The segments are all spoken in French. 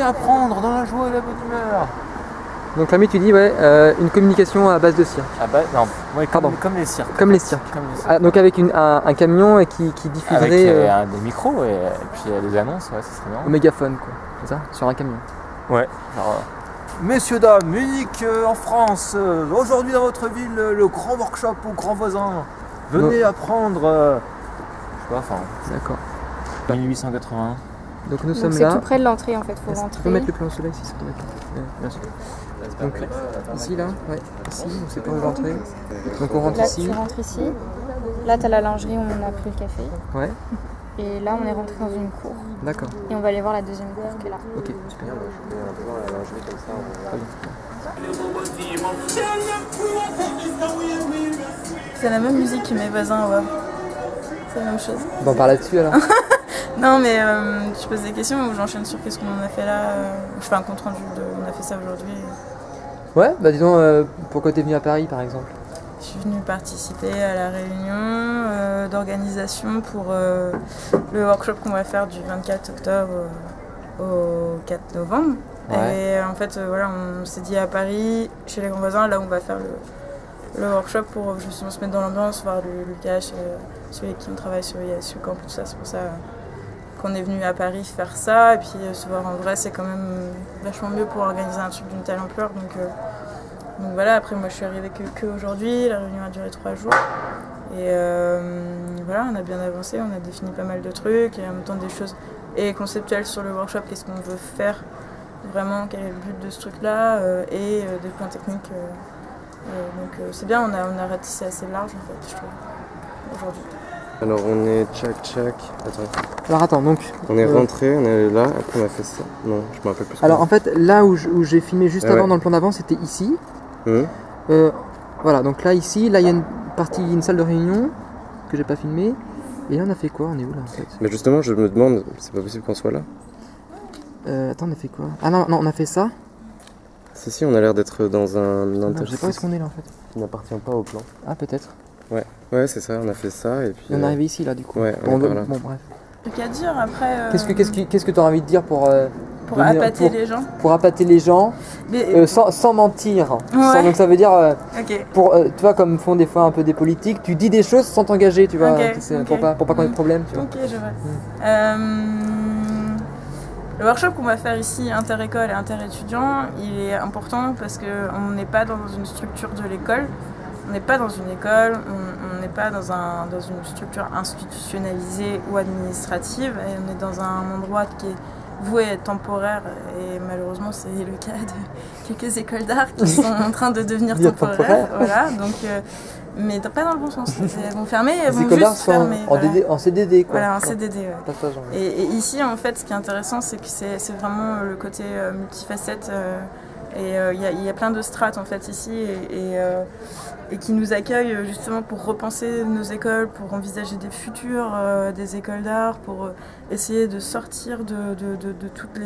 apprendre dans la joie et la bonne humeur. Donc là, tu dis, une communication à base de cirque. Non, ouais, Pardon. Comme les cirques. Comme les cirques. Donc avec un camion qui diffuserait... Avec des micros et puis les annonces, ouais, ça serait bien. Au mégaphone, quoi. C'est ça? Sur un camion. Ouais. Alors, messieurs, dames, Munich en France, aujourd'hui dans votre ville, le grand workshop aux grands voisins. Venez apprendre... je sais pas, enfin... D'accord. 1880. Donc nous sommes c'est là. tout près de l'entrée en fait, faut rentrer. Tu peux mettre le plan au soleil si ça te met. Bien sûr. Donc ici là, ici, on sait pas où rentrer. Donc on rentre là, ici. Tu rentres ici. Là t'as la lingerie où on a pris le café. Ouais. Et là on est rentré dans une cour. D'accord. Et on va aller voir la deuxième cour qui est là. Ok, super. C'est la même musique que mes voisins au Havre. C'est la même chose. Bon, on parle là-dessus alors. Non mais je pose des questions ou j'enchaîne sur qu'est-ce qu'on a fait là. Je fais un compte rendu de on a fait ça aujourd'hui. Ouais, disons, pourquoi t'es venu à Paris par exemple? Je suis venue participer à la réunion d'organisation pour le workshop qu'on va faire du 24 octobre au 4 novembre. Ouais. Et en fait, voilà, on s'est dit à Paris, chez les grands voisins, là où on va faire le workshop pour justement se mettre dans l'ambiance, voir Lucas, celui avec qui on travaille sur ISU Camp, tout ça. C'est pour ça qu'on est venu à Paris faire ça. Et puis se voir en vrai, c'est quand même vachement mieux pour organiser un truc d'une telle ampleur. Donc voilà, après moi je suis arrivée que aujourd'hui, la réunion a duré 3 jours. Et voilà, on a bien avancé, on a défini pas mal de trucs, et en même temps des choses conceptuelles sur le workshop, qu'est-ce qu'on veut faire vraiment, quel est le but de ce truc-là, et des points techniques. Donc c'est bien, on a ratissé assez large en fait, je trouve, aujourd'hui. Alors on est tchac. Alors attends, donc... On est rentré, on est là, après on a fait ça. Non, je me rappelle plus. Alors en fait, là où j'ai filmé juste avant dans le plan d'avant, c'était ici. Voilà, donc là ici, là il y a une salle de réunion que j'ai pas filmée. Et là on a fait quoi? On est où là en fait? Mais justement, je me demande, c'est pas possible qu'on soit là? Attends, on a fait quoi? Ah non, on a fait ça. Si, on a l'air d'être dans un Je sais pas où est-ce qu'on est là en fait. qui n'appartient pas au plan. Ah peut-être. Ouais, c'est ça, on a fait ça et puis... On est arrivé ici là du coup. Ouais, bon, on est par là. Bon bref. Truc à dire après. Qu'est-ce que tu as envie de dire pour appâter les gens? Pour appâter les gens, Mais, sans mentir. Ouais. Donc ça veut dire, ok. tu vois, comme font des fois un peu des politiques, tu dis des choses sans t'engager, tu vois, Ok. pour pas qu'on ait de problème. Tu vois. Ok, je vois. Le workshop qu'on va faire ici, inter-école et inter-étudiant, il est important parce qu'on n'est pas dans une structure de l'école, on n'est pas dans une école, on n'est pas dans une structure institutionnalisée ou administrative, et on est dans un endroit qui est voué à être temporaire, et malheureusement c'est le cas de quelques écoles d'art qui sont en train de devenir temporaires. Voilà, donc, mais pas dans le bon sens. Elles vont fermer, elles vont juste fermer. En CDD quoi. Voilà, en CDD, ouais. Et ici, en fait, ce qui est intéressant, c'est que c'est vraiment le côté multifacette. Et il y a plein de strates, en fait, ici, et qui nous accueillent justement pour repenser nos écoles, pour envisager des futurs des écoles d'art, pour essayer de sortir de toutes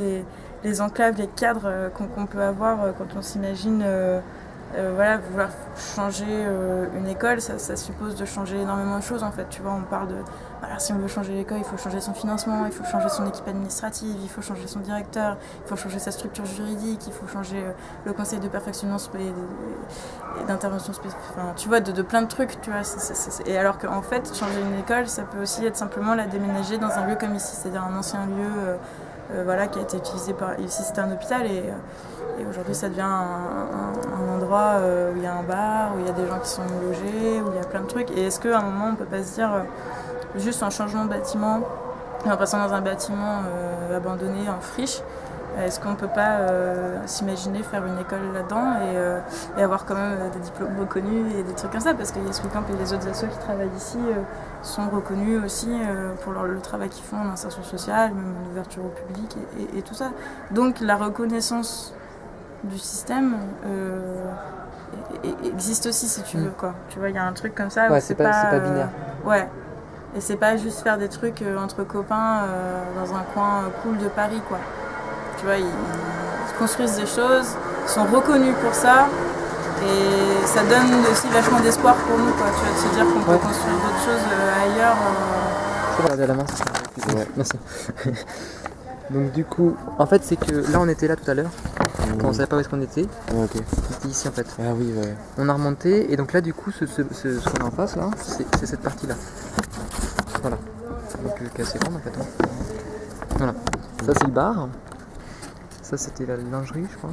les enclaves, les cadres qu'on peut avoir quand on s'imagine... voilà, vouloir changer une école, ça suppose de changer énormément de choses en fait. Tu vois, on parle de, voilà, si on veut changer l'école, il faut changer son financement, il faut changer son équipe administrative, il faut changer son directeur, il faut changer sa structure juridique, il faut changer le conseil de perfectionnement et d'intervention spécifique. Enfin, tu vois, de plein de trucs, tu vois. Et alors qu'en fait, changer une école, ça peut aussi être simplement la déménager dans un lieu comme ici, c'est-à-dire un ancien lieu voilà, qui a été utilisé par... Ici, c'était un hôpital et aujourd'hui, ça devient un endroit où il y a un bar, où il y a des gens qui sont logés, où il y a plein de trucs. Et est-ce qu'à un moment, on ne peut pas se dire, juste en changeant de bâtiment, en passant dans un bâtiment abandonné, en friche, est-ce qu'on ne peut pas s'imaginer faire une école là-dedans et avoir quand même des diplômes reconnus et des trucs comme ça? Parce que ISU Camp et les autres assos qui travaillent ici sont reconnus aussi pour le travail qu'ils font en insertion sociale, même en ouverture au public et tout ça. Donc la reconnaissance du système existe aussi si tu veux quoi. Tu vois, il y a un truc comme ça où c'est pas binaire. Ouais. Et c'est pas juste faire des trucs entre copains dans un coin cool de Paris quoi. Tu vois, ils construisent des choses, ils sont reconnus pour ça et ça donne aussi vachement d'espoir pour nous quoi. Tu vois, de se dire qu'on peut construire d'autres choses ailleurs. Je peux regarder à la main. Ouais. Merci. Donc du coup, en fait c'est que là on était là tout à l'heure, quand on savait pas où est-ce qu'on était. Ah, ok. On était ici en fait. Ah oui, ouais. On a remonté et donc là du coup ce qu'on a en face là, c'est cette partie là. Voilà. Donc qui est assez grande en fait. Hein. Voilà. Ça c'est le bar. Ça c'était la lingerie je crois.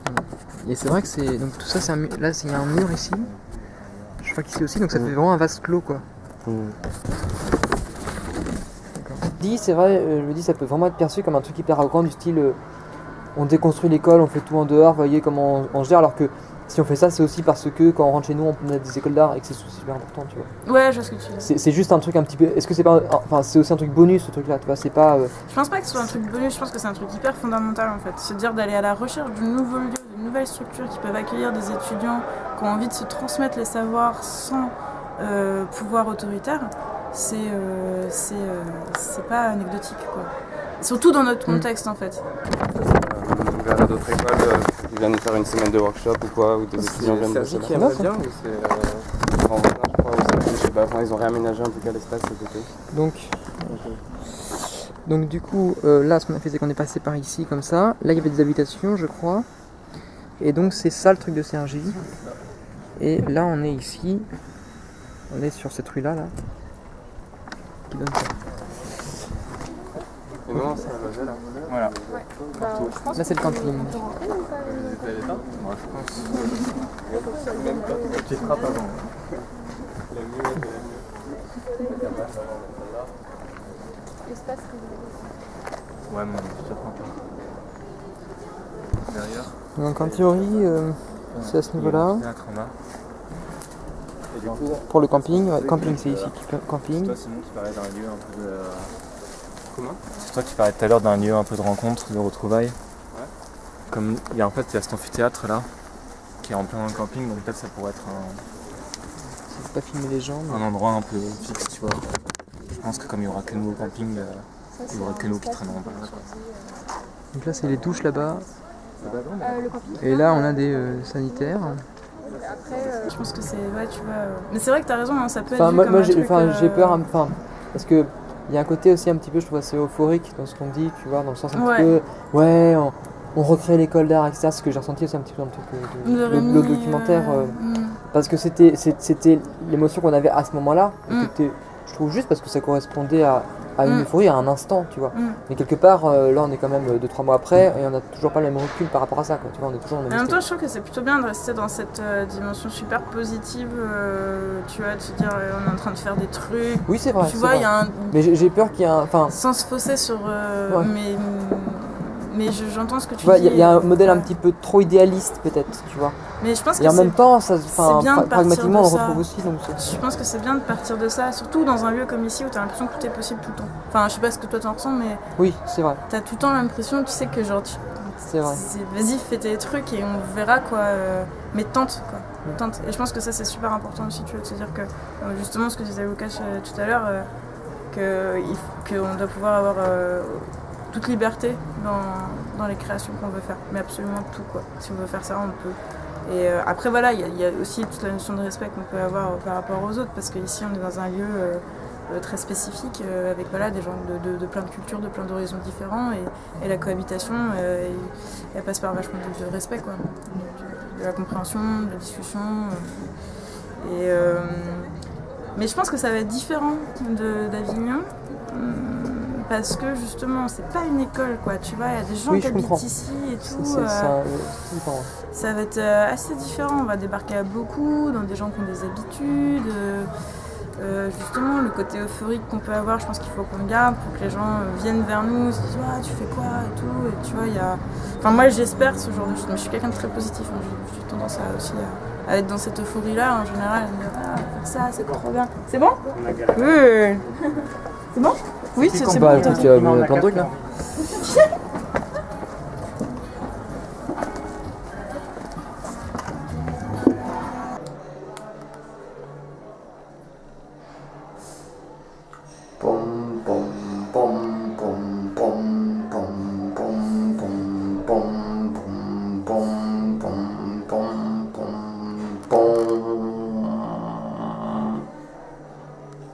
Voilà. Et c'est vrai que c'est. Donc tout ça c'est un mur. Là il y a un mur ici. Je crois qu'ici aussi, donc ça fait vraiment un vase clos quoi. Dit, c'est vrai, je me dis, ça peut vraiment être perçu comme un truc hyper arrogant du style on déconstruit l'école, on fait tout en dehors, voyez comment on gère, alors que si on fait ça, c'est aussi parce que quand on rentre chez nous, on a des écoles d'art et que c'est super important, tu vois. Ouais, je vois ce que tu veux dire. C'est juste un truc un petit peu. Est-ce que c'est pas. Enfin, c'est aussi un truc bonus ce truc là, tu vois, c'est pas. Je pense pas que ce soit un truc bonus, je pense que c'est un truc hyper fondamental en fait. Se dire d'aller à la recherche de nouveaux lieux, de nouvelles structures qui peuvent accueillir des étudiants qui ont envie de se transmettre les savoirs sans pouvoir autoritaire, c'est pas anecdotique quoi. Surtout dans notre contexte en fait. Vers d'autres écoles qui viennent faire une semaine de workshop ou quoi, ou des étudiants viennent de C'est cela. qui aimerait bien ou c'est... En Ronin, je crois, aussi, je sais pas, enfin, ils ont réaménagé un peu qu'à l'espace cet été. Donc du coup, là ce qu'on a fait c'est qu'on est passé par ici comme ça. Là il y avait des habitations je crois. Et donc c'est ça le truc de Cergy. Et là on est ici. On est sur cette rue là. Qui donne ça. Et nous, on s'est logé là. Voilà. Là c'est le camping. Moi je pense. Petite frappe avant. Ouais, mais je te prends pas. Derrière. Donc en théorie, c'est à ce niveau-là. Et du coup, Pour le camping, ouais, camping c'est ici, camping. toi Simon qui parlais d'un lieu un peu de... Comment ? C'est toi qui parlais tout à l'heure d'un lieu un peu de rencontre, de retrouvailles. Ouais. Comme il y a cet amphithéâtre là, qui est en plein dans le camping, donc peut-être ça pourrait être Je peux pas filmer les gens. un endroit un peu fixe, tu vois. Je pense que comme il y aura que nous au camping, il y aura que nous qui traîneront par là. Donc là c'est les douches là-bas. Et là on a des sanitaires. Je pense que c'est, ouais, tu vois. Mais c'est vrai que t'as raison, hein, ça peut être. Enfin, vu moi, comme un j'ai truc, peur, parce que il y a un côté aussi un petit peu, je trouve, assez euphorique dans ce qu'on dit, tu vois, dans le sens un petit peu, ouais, on recrée l'école d'art, etc. C'est ce que j'ai ressenti aussi un petit peu dans le truc de le documentaire, parce que c'était l'émotion qu'on avait à ce moment-là, et qui était, je trouve, juste parce que ça correspondait à une euphorie, à un instant, tu vois. Mais quelque part, là, on est quand même 2-3 mois après, et on n'a toujours pas le même recul par rapport à ça, quoi. Tu vois, on est toujours dans le En même temps, je trouve que c'est plutôt bien de rester dans cette dimension super positive, tu vois, de se dire on est en train de faire des trucs. Oui, c'est vrai. Tu vois, il y a un. Mais j'ai peur qu'il y ait un. Enfin, sans se fausser sur. Mais j'entends ce que tu dis. Il y a un modèle un petit peu trop idéaliste, peut-être, tu vois. Mais je pense que et en même temps, pragmatiquement, on le ça. retrouve aussi. Donc je pense que c'est bien de partir de ça, surtout dans un lieu comme ici où t'as l'impression que tout est possible tout le temps. Enfin, je sais pas ce que toi t'en ressens, mais. Oui, c'est vrai. T'as tout le temps l'impression, tu sais que genre. C'est vrai. Vas-y, fais tes trucs et on verra quoi. Mais tente quoi. Tente. Et je pense que ça c'est super important aussi, tu vois, de se dire que justement ce que disait Lucas tout à l'heure, qu'on doit pouvoir avoir toute liberté dans les créations qu'on veut faire. Mais absolument tout quoi. Si on veut faire ça, on peut. Et après voilà, il y a aussi toute la notion de respect qu'on peut avoir par rapport aux autres, parce qu'ici on est dans un lieu très spécifique, avec voilà, des gens de plein de cultures, de plein d'horizons différents, et la cohabitation, elle passe par vachement de respect, quoi. De la compréhension, de la discussion. Mais je pense que ça va être différent d'Avignon. Parce que justement, c'est pas une école, quoi. Tu vois, il y a des gens qui habitent ici et tout. Ça va être assez différent. On va débarquer à beaucoup, dans des gens qui ont des habitudes. Justement, le côté euphorique qu'on peut avoir, je pense qu'il faut qu'on le garde pour que les gens viennent vers nous, se disent tu fais quoi et tout. Et tu vois, il y a. Enfin, moi, j'espère ce genre de choses. Mais je suis quelqu'un de très positif. Hein. J'ai tendance à être dans cette euphorie-là en général. À me dire faire ça, c'est trop bien. C'est bon ? Oui. C'est bon ? Oui, c'est bon. Il y a plein de trucs là.